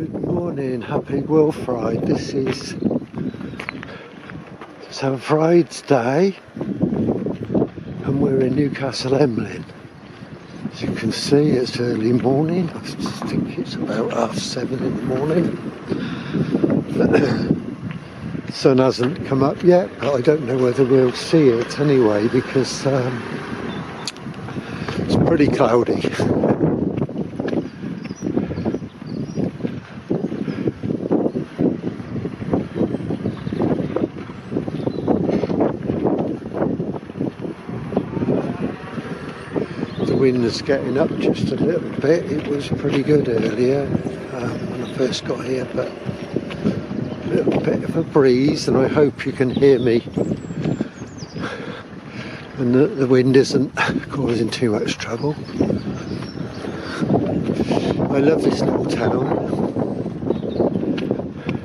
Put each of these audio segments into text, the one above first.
Good morning, happy Gwyl Ffraed. This is St Fried's Day and we're in Newcastle Emlyn. As you can see, it's early morning. I think it's about 7:30 in the morning. The sun hasn't come up yet, but I don't know whether we'll see it anyway because it's pretty cloudy. The wind is getting up just a little bit. It was pretty good earlier when I first got here, but a little bit of a breeze, and I hope you can hear me and the wind isn't causing too much trouble. I love this little town,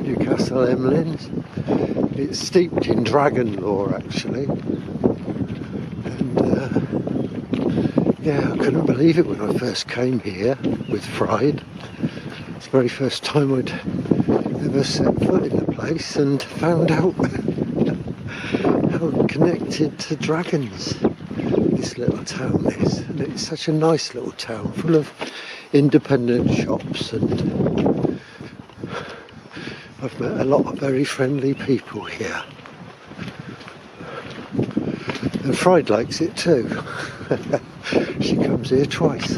Newcastle Emlyn. It's steeped in dragon lore actually. Yeah, I couldn't believe it when I first came here with Ffraed. It's the very first time I'd ever set foot in the place and found out how connected to dragons this little town is. And it's such a nice little town full of independent shops, and I've met a lot of very friendly people here. And Ffraed likes it too. She comes here twice.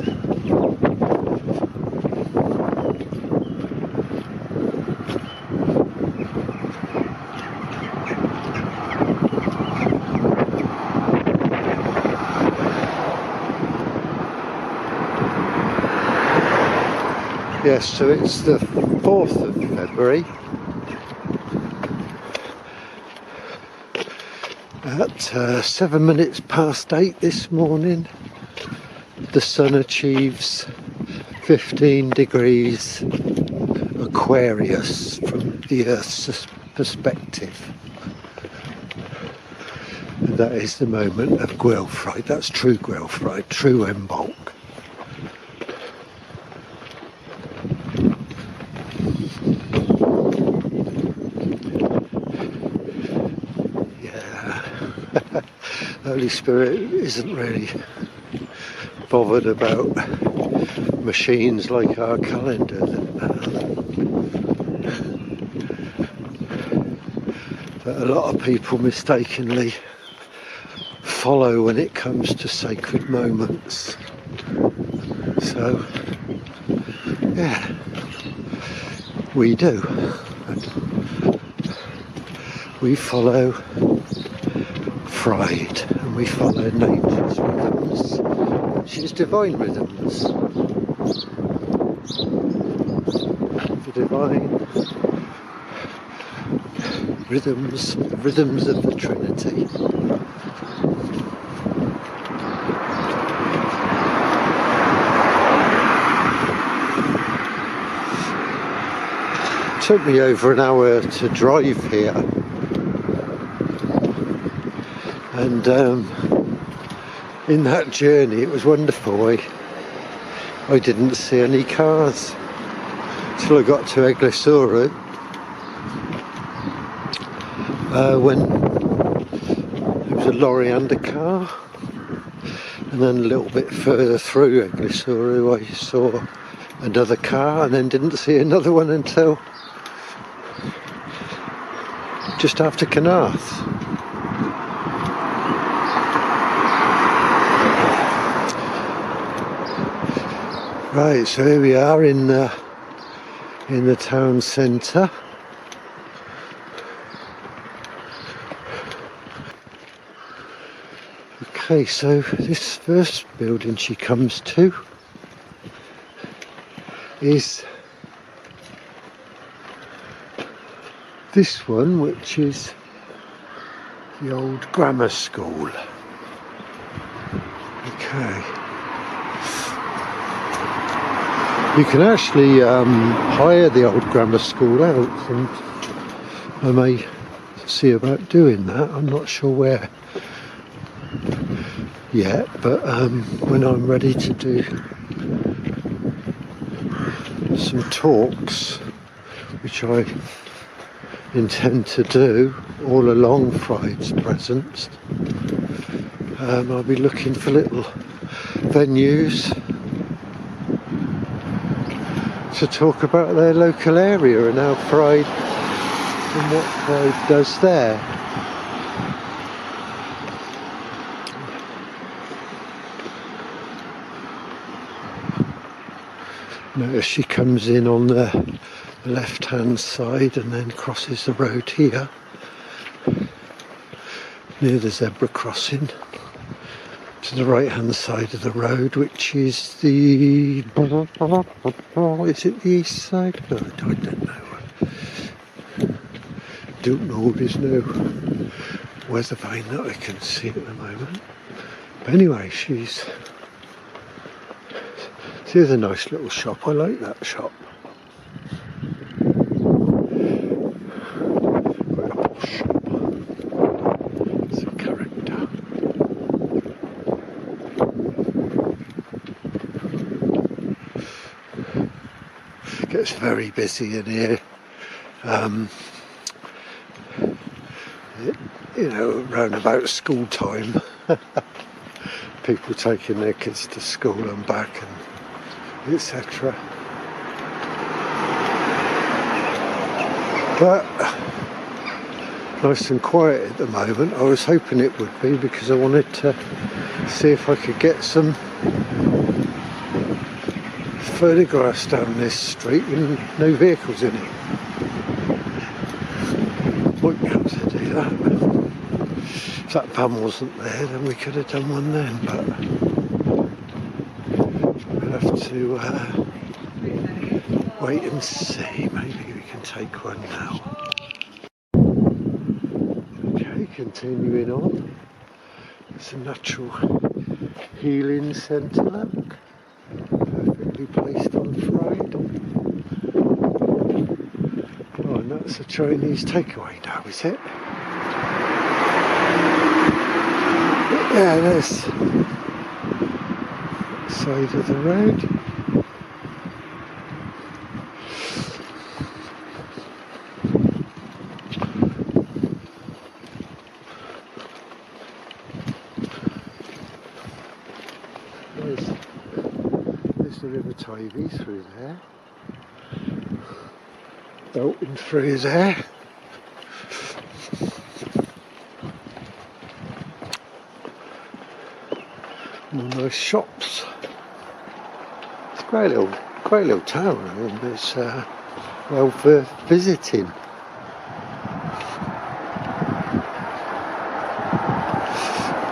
Yes, so it's the 4th of February. At 7 minutes past 8 this morning, the sun achieves 15 degrees Aquarius from the Earth's perspective. And that is the moment of Gwyl Ffraed. That's true Gwyl Ffraed, true Imbolc. Holy Spirit isn't really bothered about machines like our calendar. That a lot of people mistakenly follow when it comes to sacred moments. So, yeah, we do. We follow Ffraed, and we follow nature's rhythms, which is divine rhythms. The divine rhythms of the Trinity. It took me over an hour to drive here. And in that journey it was wonderful. I didn't see any cars till I got to Eglwyswrw, when there was a lorry and a car, and then a little bit further through Eglwyswrw I saw another car, and then didn't see another one until just after Carmarthenshire. Right, so here we are in the town centre. Okay, so this first building she comes to is this one, which is the old grammar school. Okay. You can actually hire the old grammar school out, and I may see about doing that. I'm not sure where yet, but when I'm ready to some talks, which I intend to do all along Ffraed's presence. I'll be looking for little venues to talk about their local area and how Ffraed and what Ffraed does there. Notice she comes in on the left hand side and then crosses the road here near the zebra crossing to the right hand side of the road, which is the, is it the east side? No, I don't know. There's no weather vane that I can see at the moment. But anyway, she's a nice little shop. I like that shop. Quite a posh shop. Some character. It gets very busy in here. You know, around about school time. People taking their kids to school and back, and etc. But nice and quiet at the moment. I was hoping it would be, because I wanted to see if I could get some photographs down this street with no vehicles in it. Might be able to do that. If that van wasn't there, then we could have done one then, but we'll have to wait and see. Maybe we can take one now. Okay, continuing on. It's a natural healing centre, look. Perfectly placed on Ffraed. Oh, and that's a Chinese takeaway now, is it? Yeah, there's the side of the road. There's the River Teifi through there. Bolting through there. More nice shops. It's a great little town, and it's well worth visiting.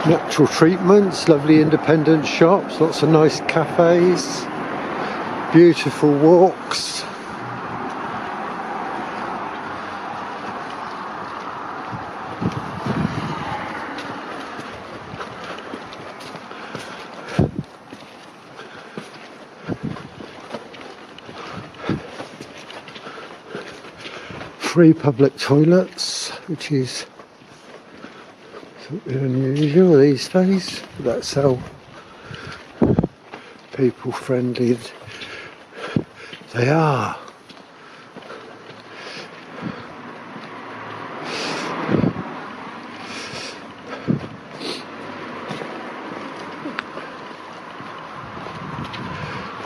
Natural treatments, lovely independent shops, lots of nice cafes, beautiful walks. Free public toilets, which is something unusual these days. That's how people friendly they are.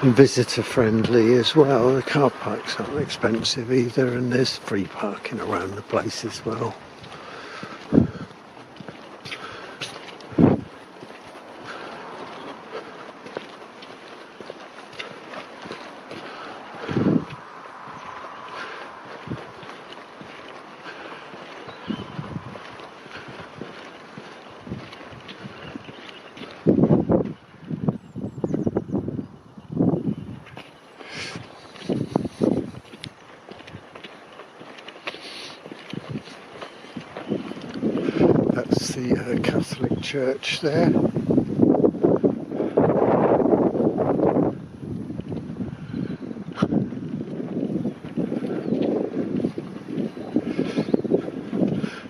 And visitor friendly as well. The car parks aren't expensive either, and there's free parking around the place as well. That's the Catholic church there.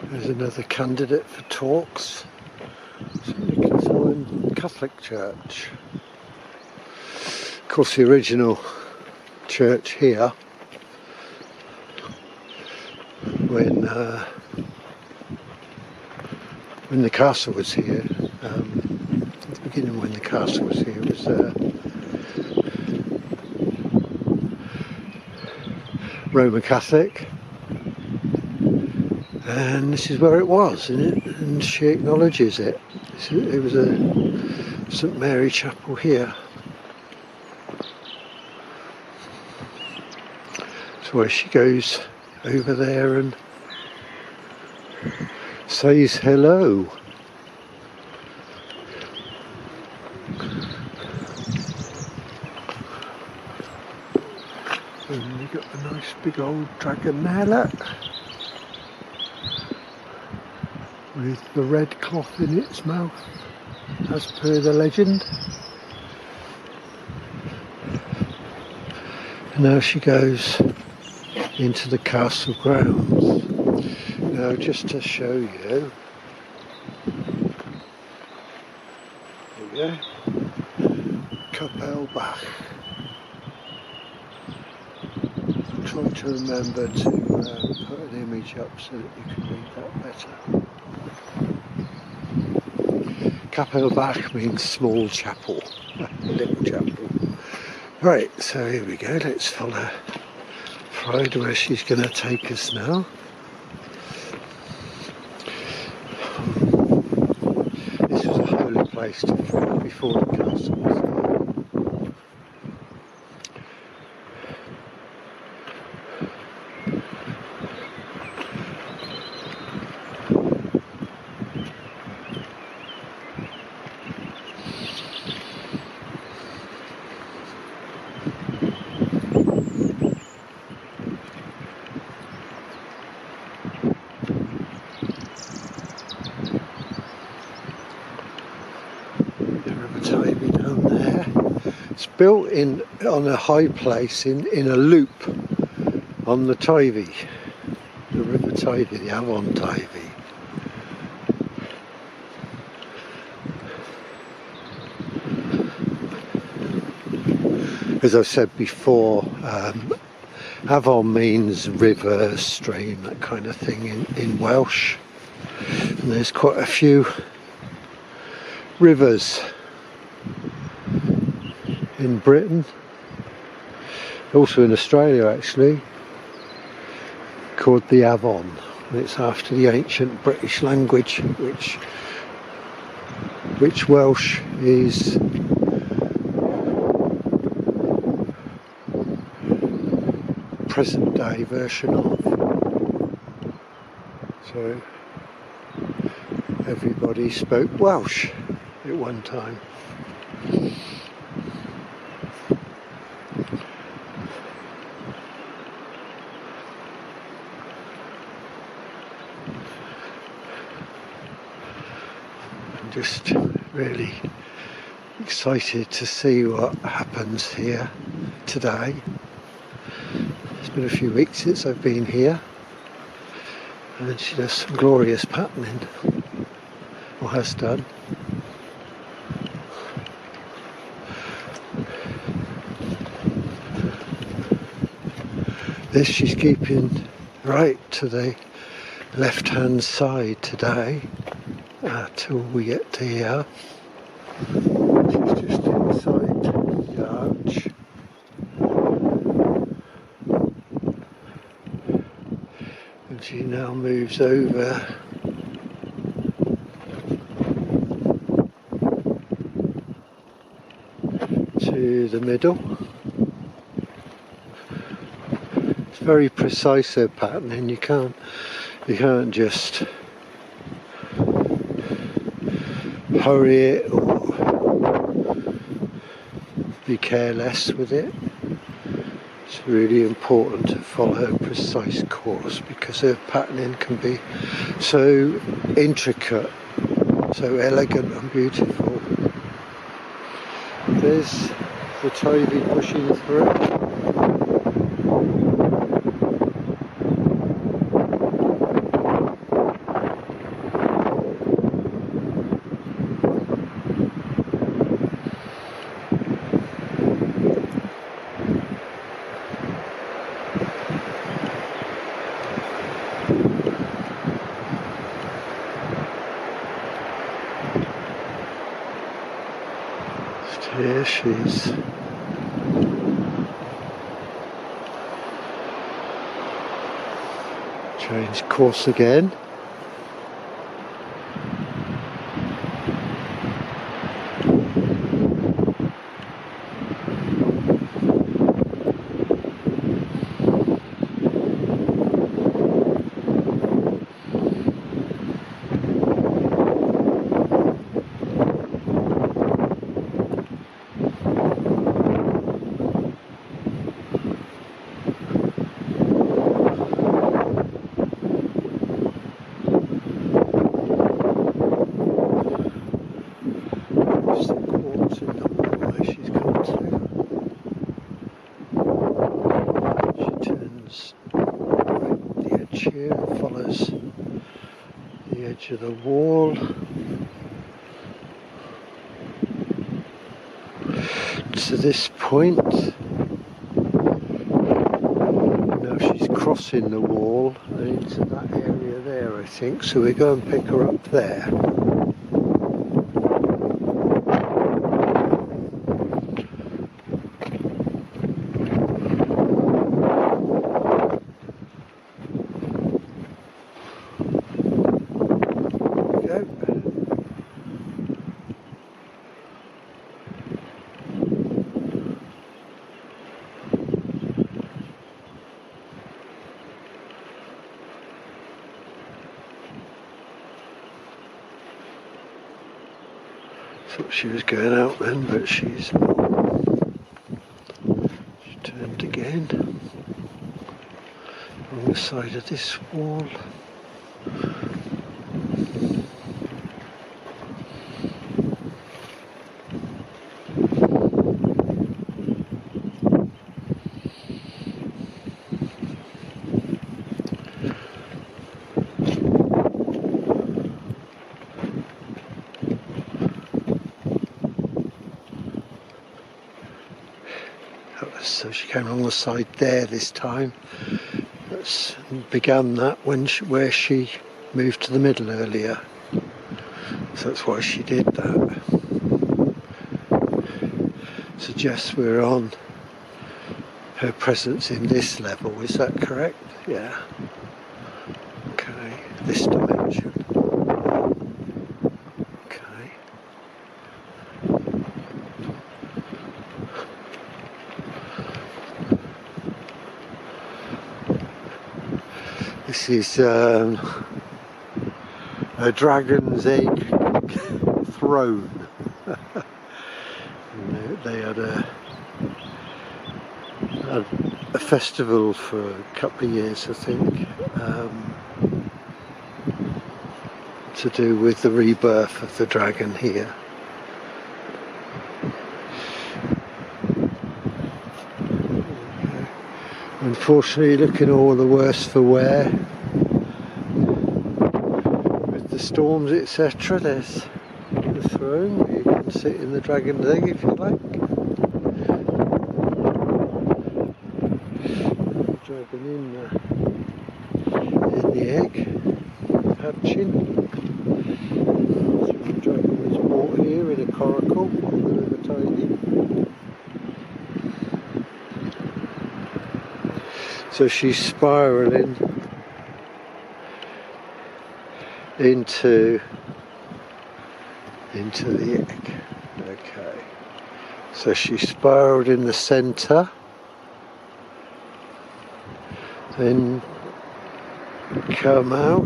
There's another candidate for talks. Newcastle Emlyn Catholic Church. Of course, the original church here when the castle was here. At the beginning, when the castle was here, it was Roman Catholic, and this is where it was, and she acknowledges it. It was a St Mary Chapel here. So where she goes over there and says hello. And we've got a nice big old dragon there, look, with the red cloth in its mouth, as per the legend. And now she goes into the castle grounds. Now, just to show you, there we go, Kapel Bach. I'm trying to remember to put an image up so that you can read that better. Kapel Bach means small chapel, little chapel. Right, so here we go, let's follow Ffraed where she's going to take us now. This was a holy place to Ffraed before the castle was there. Built in on a high place in a loop on the Teifi, the River Teifi, the Avon Teifi. As I've said before, Avon means river, stream, that kind of thing in Welsh. And there's quite a few rivers in Britain, also in Australia actually, called the Avon. It's after the ancient British language, which Welsh is present day version of. So everybody spoke Welsh at one time. Just really excited to see what happens here today. It's been a few weeks since I've been here, and she does some glorious patterning, or has done. This she's keeping right to the left hand side today. Till we get to here. She's just inside the arch. And she now moves over to the middle. It's very precise, her patterning. You can't just hurry it or be careless with it. It's really important to follow a precise course because her patterning can be so intricate, so elegant and beautiful. There's the Teifi pushing through. Here she's changed course again. To the wall. To this point. Now she's crossing the wall into that area there, I think. So we go and pick her up there. Thought she was going out then, but she's not. She turned again on the side of this wall. So she came along the side there this time. Began that where she moved to the middle earlier. So that's why she did that. Suggests we're on her presence in this level, is that correct? Yeah. Okay, this dimension. Okay. This is a dragon's egg throne. They had a festival for a couple of years, I think, to do with the rebirth of the dragon here. Unfortunately, looking all the worse for wear with the storms, etc. There's the throne where you can sit in the dragon's egg if you like. Dragon in the egg, hatching. So the dragon was brought here in a coracle on the River Teifi. So she's spiralling into the egg. Okay. So she spiraled in the centre, then come out.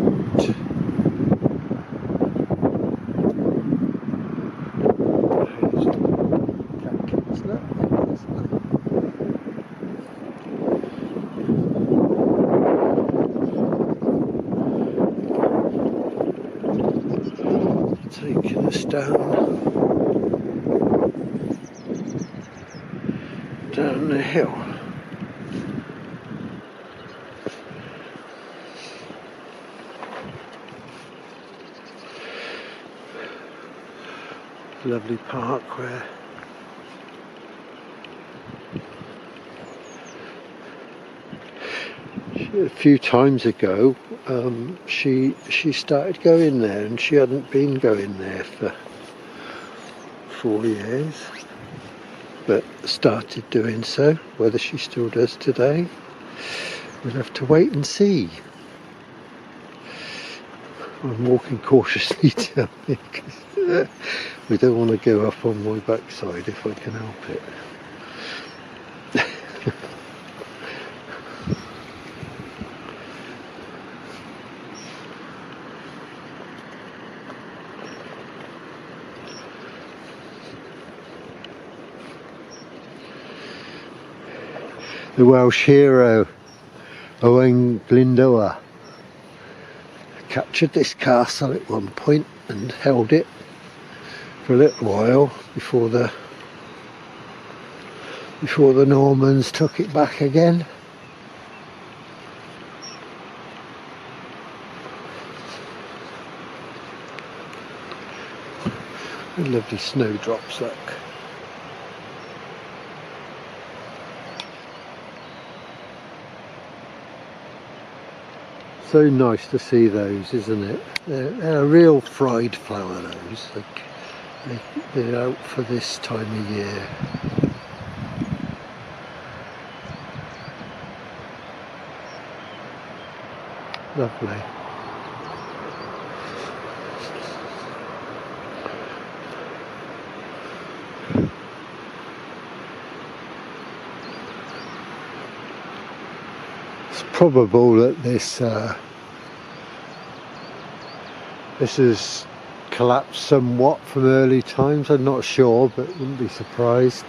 Taking us down the hill. Lovely park where a few times ago she started going there, and she hadn't been going there for 4 years. but started doing so. Whether she still does today, we'll have to wait and see. I'm walking cautiously down here because we don't want to go up on my backside if I can help it. The Welsh hero Owain Glyndwr captured this castle at one point and held it for a little while before the Normans took it back again. And lovely snowdrops, look. So nice to see those, isn't it? They're a real fried flower, those. They're out for this time of year. Lovely. It's probable that this has collapsed somewhat from early times. I'm not sure, but wouldn't be surprised.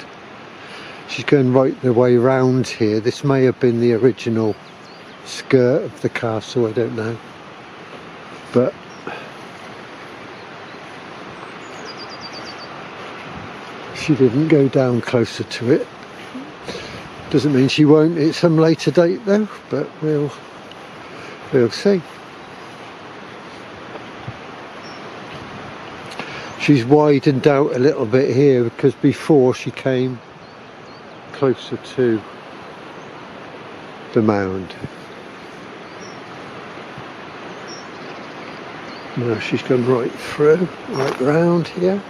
She's going right the way round here. This may have been the original skirt of the castle, I don't know, but she didn't go down closer to it. Doesn't mean she won't at some later date though, but we'll see. She's widened out a little bit here because before she came closer to the mound. Now she's gone right through, right round here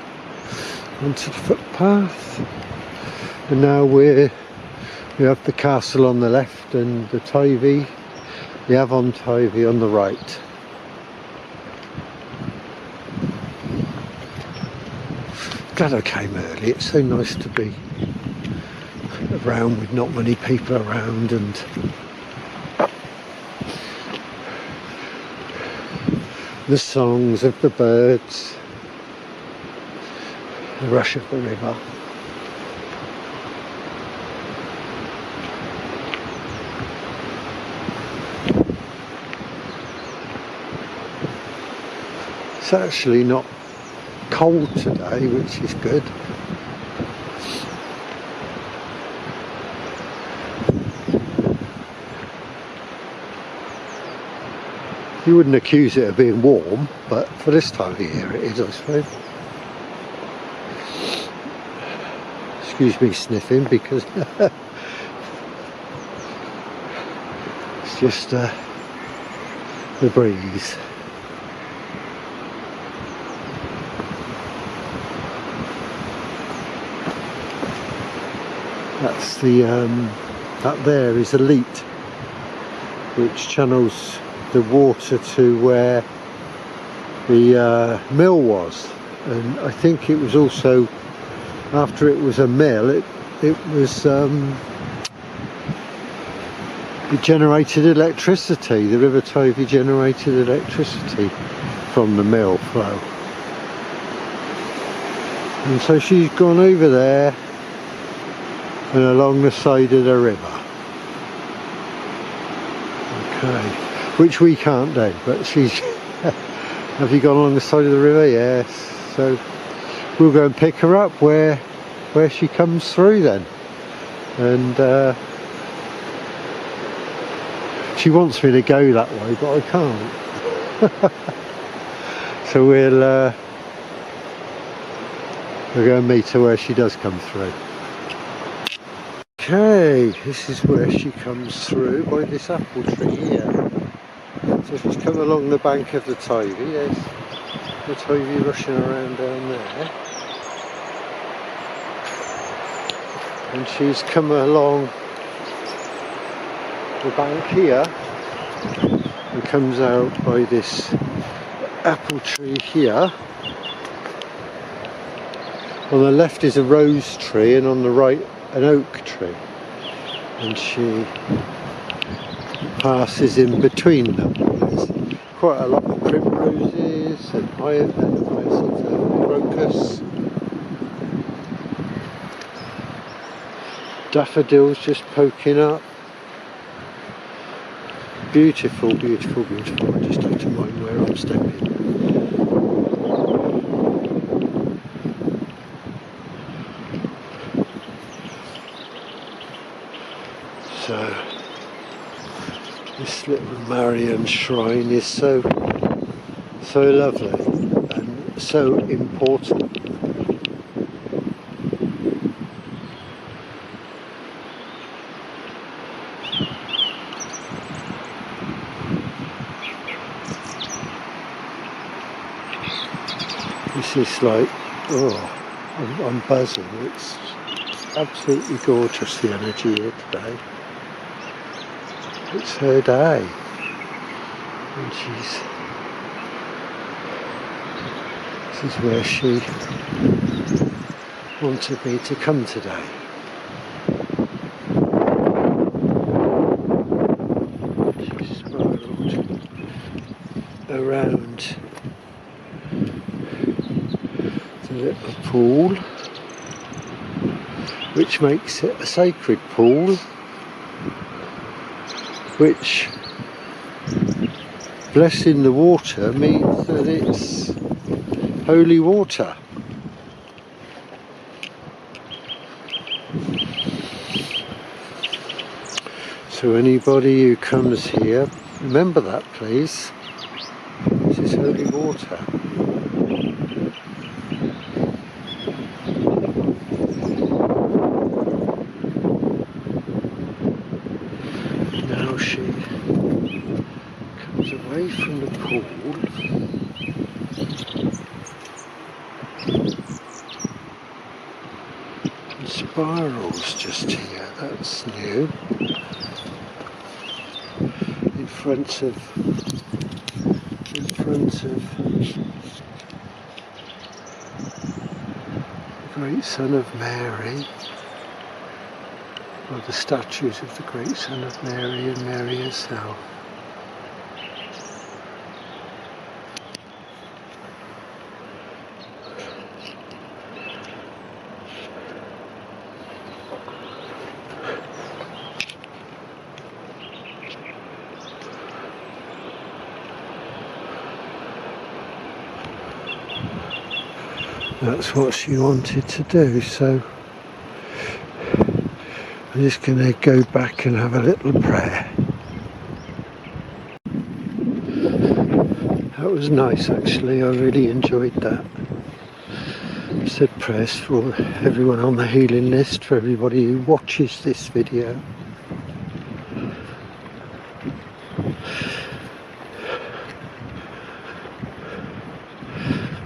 onto the footpath, and now we have the castle on the left and the Teifi, the Avon Teifi on the right. Glad I came early. It's so nice to be around with not many people around, and the songs of the birds, the rush of the river. It's actually not cold today, which is good. You wouldn't accuse it of being warm, but for this time of year it is, I suppose. Excuse me sniffing, because it's just the breeze. That's the that there is a leat which channels the water to where the mill was, and I think it was also, after it was a mill, it was it generated electricity. The River Teifi generated electricity from the mill flow, and so she's gone over there and along the side of the river. Okay, which we can't do, but she's have you gone along the side of the river? Yes. So we'll go and pick her up where she comes through then, and she wants me to go that way, but I can't. So we'll go and meet her where she does come through. Okay, this is where she comes through, by this apple tree here. So she's come along the bank of the Teifi. There's the Teifi rushing around down there. and she's come along the bank here and comes out by this apple tree here. On the left is a rose tree and on the right an oak tree, and she passes in between them. There's quite a lot of primroses and hyacinth crocus, daffodils just poking up. Beautiful, beautiful, beautiful. I just have to mind where I'm stepping. So this little Marian shrine is so lovely and so important. This is like, oh, I'm buzzing. It's absolutely gorgeous, the energy here today. It's her day, and this is where she wanted me to come today. She spiralled around the little pool, which makes it a sacred pool, which, blessing the water, means that it's holy water. So anybody who comes here, remember that, please. This is holy water. Now she comes away from the pool and spirals just here. That's new. In front of the great Son of Mary, or the statues of the great Son of Mary and Mary herself. That's what she wanted to do, so I'm just going to go back and have a little prayer. That was nice, actually. I really enjoyed that. I said prayers for everyone on the healing list, for everybody who watches this video.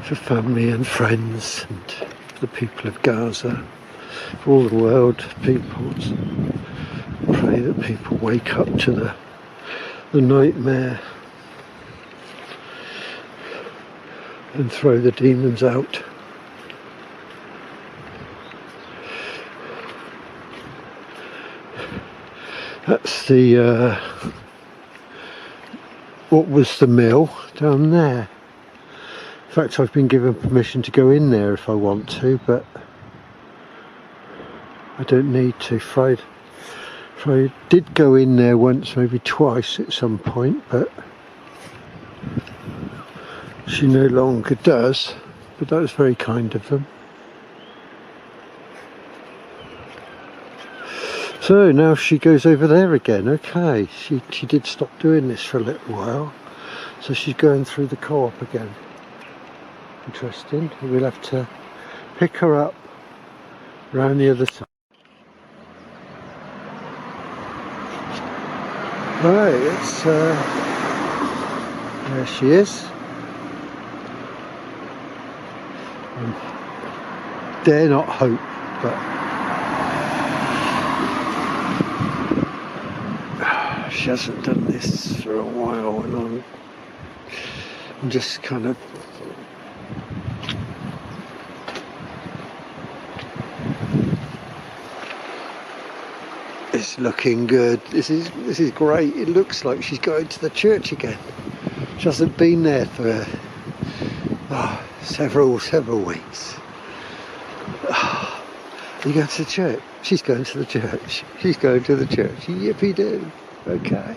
For family and friends, and for the people of Gaza, for all the world peoples. Pray that people wake up to the nightmare and throw the demons out. That's the what was the mill down there. In fact, I've been given permission to go in there if I want to, but I don't need to. Ffraed did go in there once, maybe twice at some point, but she no longer does. But that was very kind of them. So now she goes over there again. Okay, she did stop doing this for a little while, so she's going through the co-op again. Interesting. We'll have to pick her up round the other side. Right, it's there she is. Dare not hope, but She hasn't done this for a while, and I'm just kind of it's looking good. This is great. It looks like she's going to the church again. She hasn't been there for several weeks. You go to the church? She's going to the church. She's going to the church. Yippee do. Okay.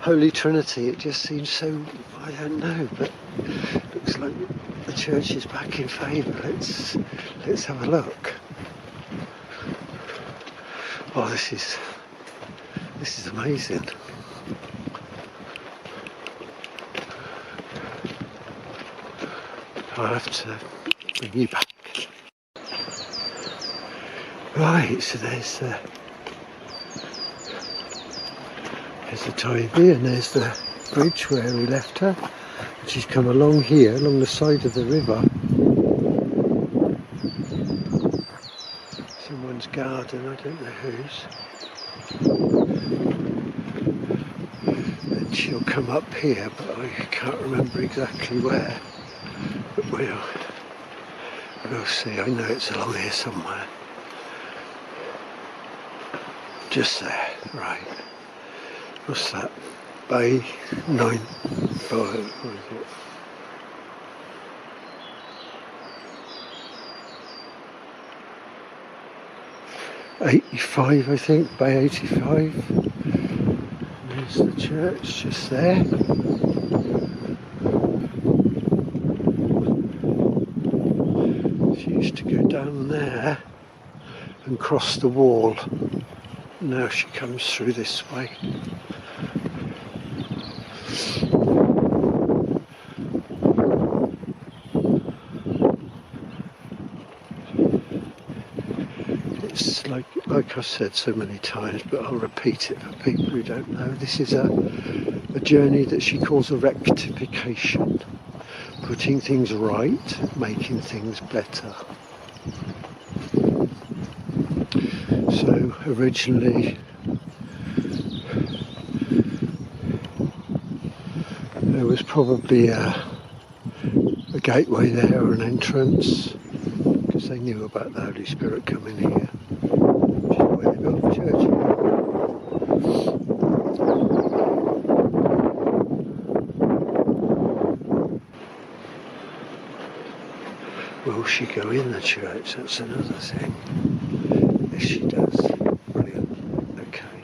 Holy Trinity, it just seems so, I don't know, but looks like the church is back in favour. Let's have a look. Oh, this is amazing. I'll have to bring you back. Right, so there's the Teifi, and there's the bridge where we left her. And she's come along here, along the side of the river. Someone's garden, I don't know whose. And she'll come up here, but I can't remember exactly where. But we'll see. I know it's along here somewhere. Just there, right. What's that? Bay 95, what is it? '85, I think, Bay 85. There's the church just there. She used to go down there and cross the wall. Now she comes through this way. It's like I've said so many times, but I'll repeat it for people who don't know. This is a journey that she calls a rectification. Putting things right, making things better. So originally there was probably a gateway there or an entrance, because they knew about the Holy Spirit coming here. Which is where they built the church. Will she go in the church? That's another thing. Yes, she does. Brilliant. Okay.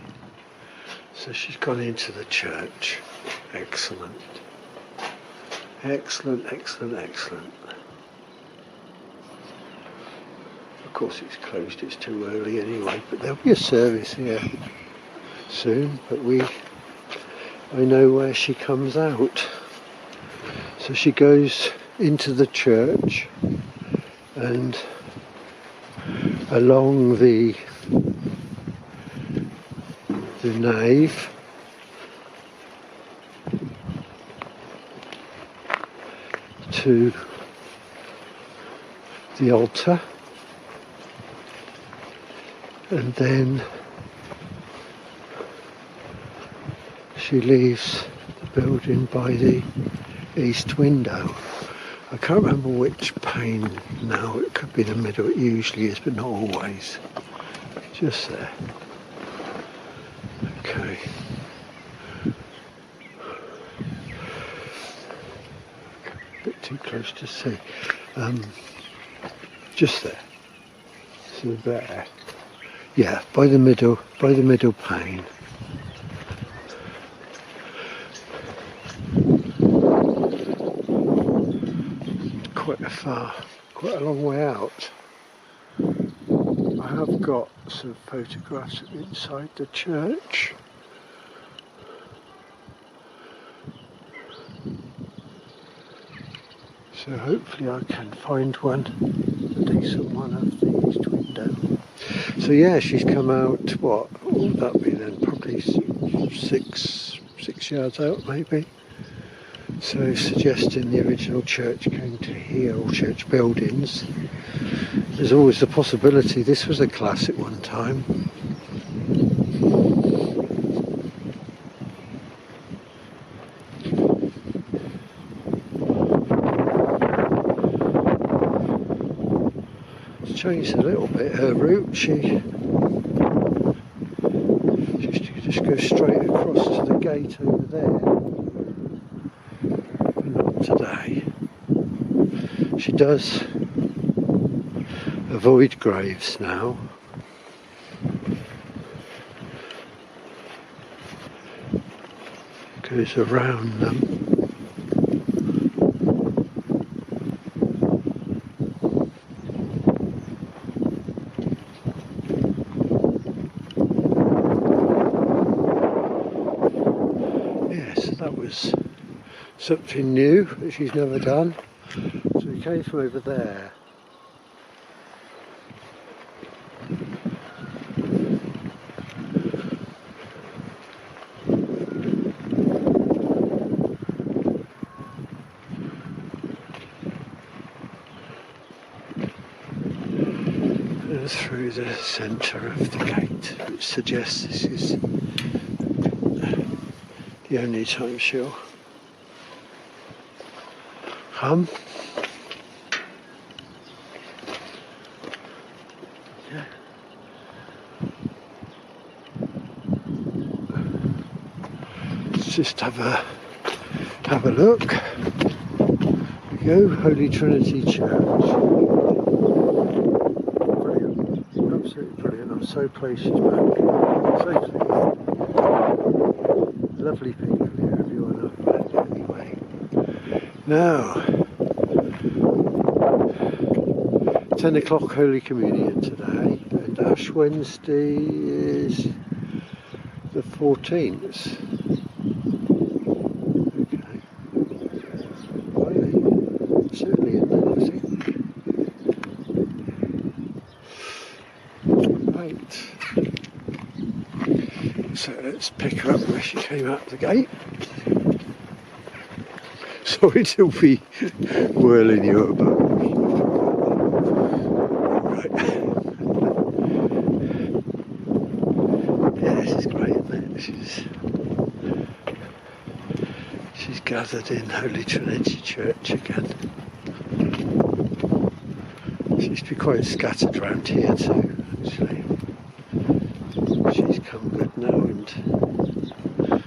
So she's gone into the church. Excellent. Excellent, excellent, excellent. Of course it's closed, it's too early anyway, but there'll be a service here soon, but I know where she comes out. So she goes into the church and along the nave to the altar, and then she leaves the building by the east window. I can't remember which pane now. It could be the middle. It usually is, but not always. Just there. Okay. A bit too close to see. Just there. So there. Yeah, by the middle pane. Quite a long way out. I have got some photographs of inside the church. So hopefully I can find one, a decent one of the east window. So yeah, she's come out, what would that be then? Probably 6 yards out maybe. So suggesting the original church came to here, or church buildings. There's always the possibility this was a class at one time. changed a little bit her route. She used to just go straight across to the gate over there, but not today. She does avoid graves now. Goes around them. Yeah, so that was something new that she's never done. So we came from over there. Through the centre of the gate, which suggests this is the only time she'll come. Yeah. Let's just have a look. There we go, Holy Trinity Church. Brilliant, I'm so pleased she's back. So pleased. Lovely people here, everyone I've met anyway. Now, 10 o'clock Holy Communion today, and Ash Wednesday is the 14th. Okay. Well, certainly in there, I think. Right, so let's pick her up where she came out the gate. Sorry to be whirling you about. Right. Yeah, this is great, isn't it? She's gathered in Holy Trinity Church again. She used to be quite scattered around here too, actually. She's come good now, and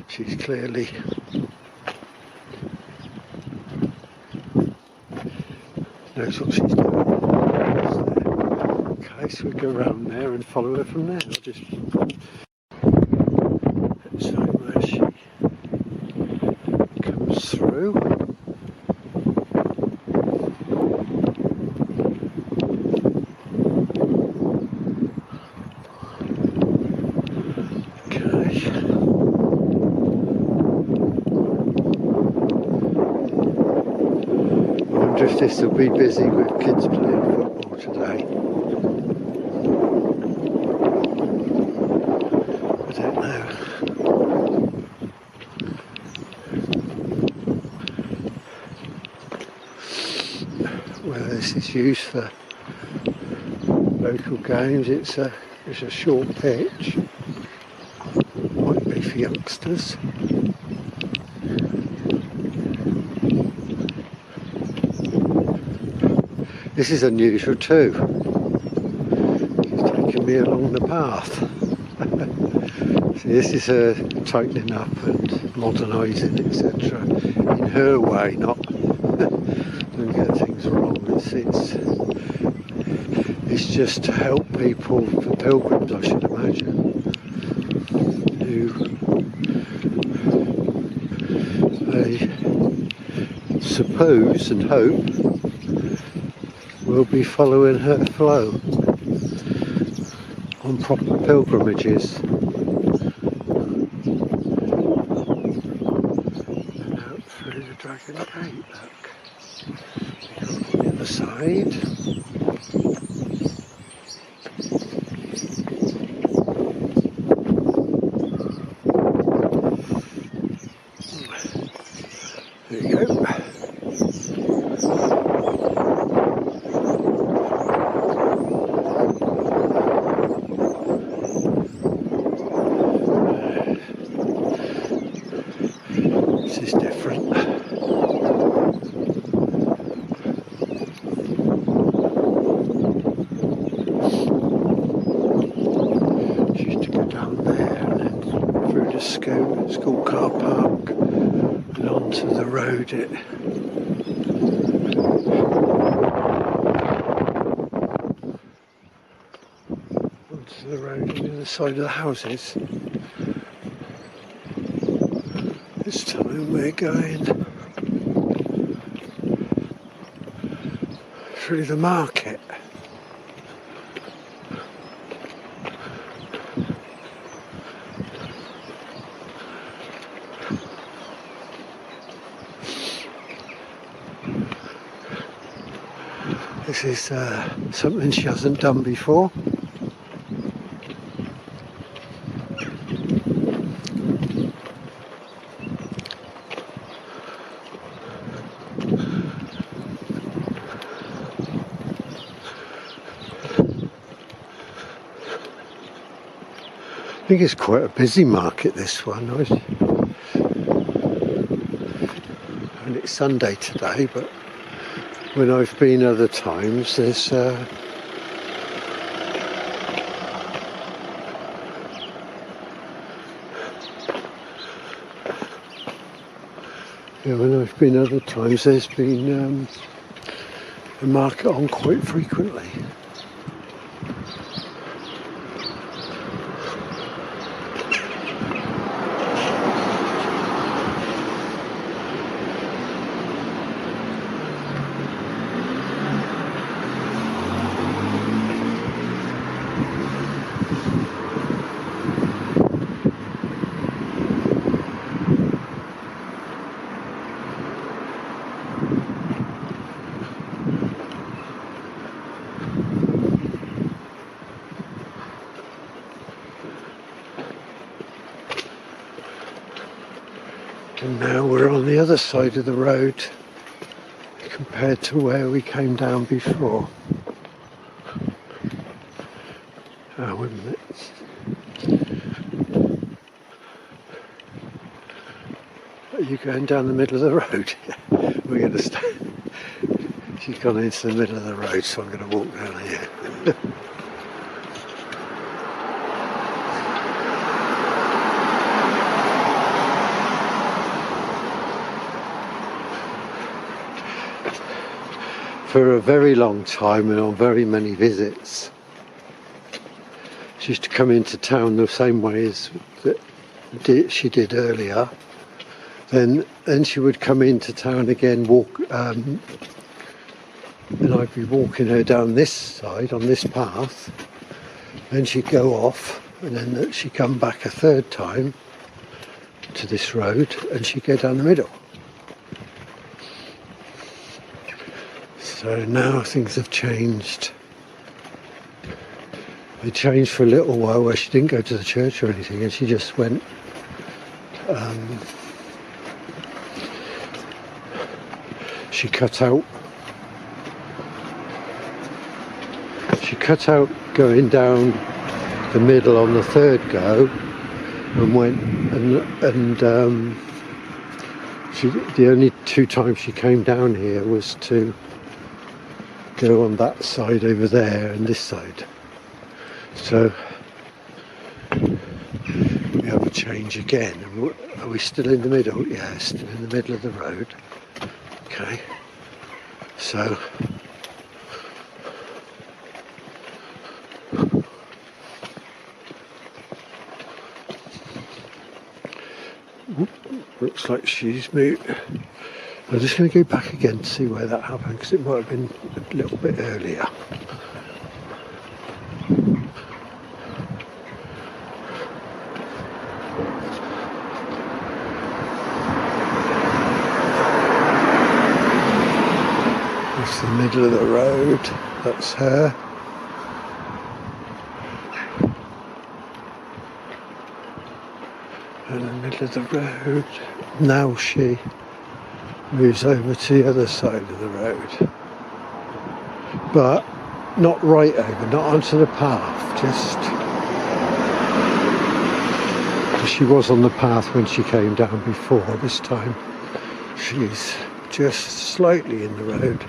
she's clearly knows what she's doing. Okay, so we go around there and follow her from there. I'll just show where she comes through. If this will be busy with kids playing football today. I don't know. Whether this is used for local games, it's a short pitch. Might be for youngsters. This is unusual too. She's taken me along the path. See, this is her tightening up and modernising, etc. In her way, not don't get things wrong. It's just to help people for pilgrims, I should imagine, who I suppose and hope will be following her flow on proper pilgrimages. And out through the Dragon Gate, look. On the other side. There you go. school car park and onto the road. Onto the road on the other side of the houses. This time we're going through the market. This is something she hasn't done before. I think it's quite a busy market, this one. And it's Sunday today, but when I've been other times, there's when I've been other times, there's been a market on quite frequently. And now we're on the other side of the road compared to where we came down before. Oh, wait a minute. Are you going down the middle of the road? We're going to stay. She's gone into the middle of the road, so I'm going to walk down here. For a very long time and on very many visits, she used to come into town the same way as she did earlier. Then she would come into town again, walk, and I'd be walking her down this side on this path. Then she'd go off, and then she'd come back a third time to this road, and she'd go down the middle. So now things have changed. They changed for a little while where she didn't go to the church or anything, and she just went she cut out going down the middle on the third go, and went and the only two times she came down here was to go on that side over there and this side. So we have a change again. Are we still in the middle? Yeah, still in the middle of the road. Okay, so looks like she's moved. I'm just going to go back again to see where that happened, because it might have been a little bit earlier. That's the middle of the road, that's her. And the middle of the road, now she moves over to the other side of the road, but not right over, not onto the path, just she was on the path when she came down before. This time she's just slightly in the road.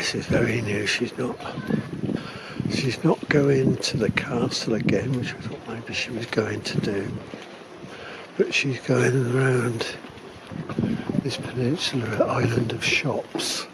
this is very new. She's not going to the castle again, which I thought maybe she was going to do, but she's going around this peninsula island of shops.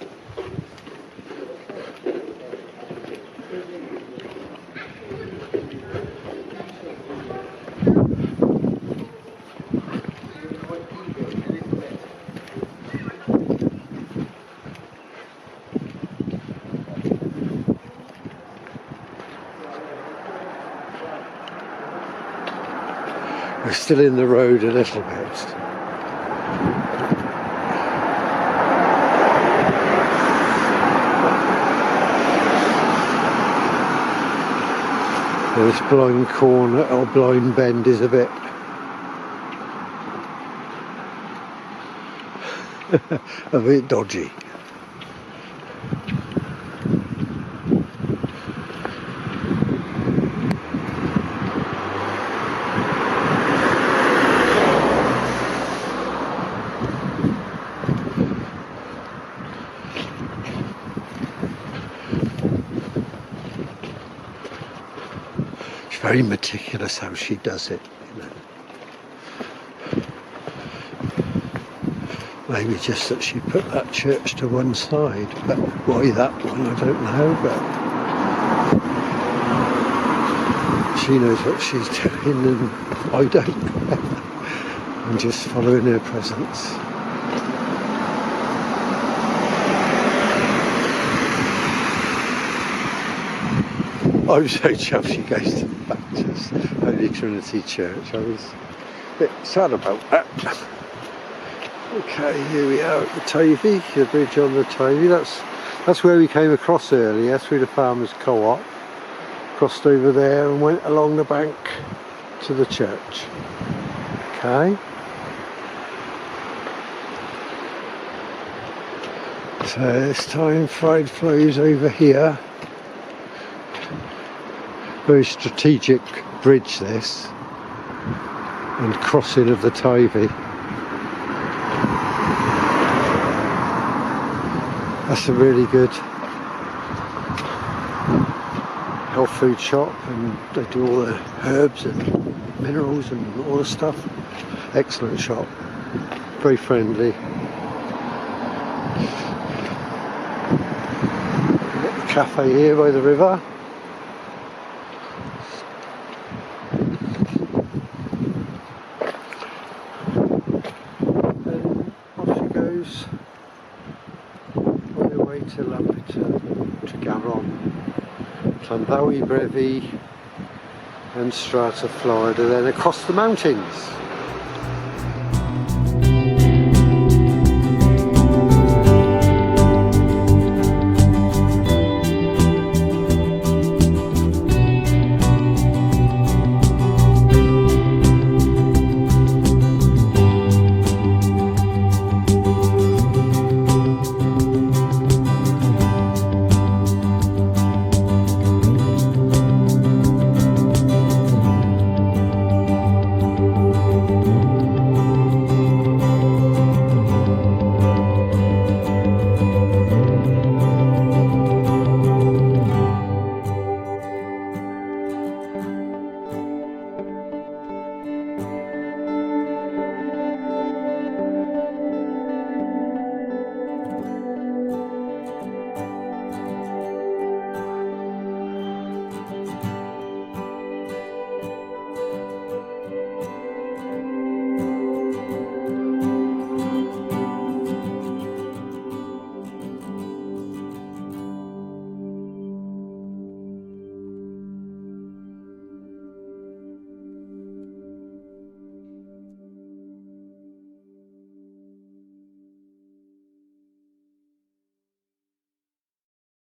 We're still in the road a little bit. This blind corner or blind bend is a bit a bit dodgy. Very meticulous how she does it, you know. Maybe just that she put that church to one side, but why that one I don't know, but she knows what she's doing and I don't. I'm just following her presence. I'm so chuffed she goes to the Baptist Holy Trinity Church. I was a bit sad about that. Okay, here we are at the Teifi, the bridge on the Teifi. That's where we came across earlier, through the Farmers Co-op. Crossed over there and went along the bank to the church. Okay. So this time Ffraed flows over here. Very strategic bridge this, and crossing of the Teifi. That's a really good health food shop, and they do all the herbs and minerals and all the stuff. Excellent shop, very friendly. Got the cafe here by the river. Breezy and Strata, Florida, then across the mountains.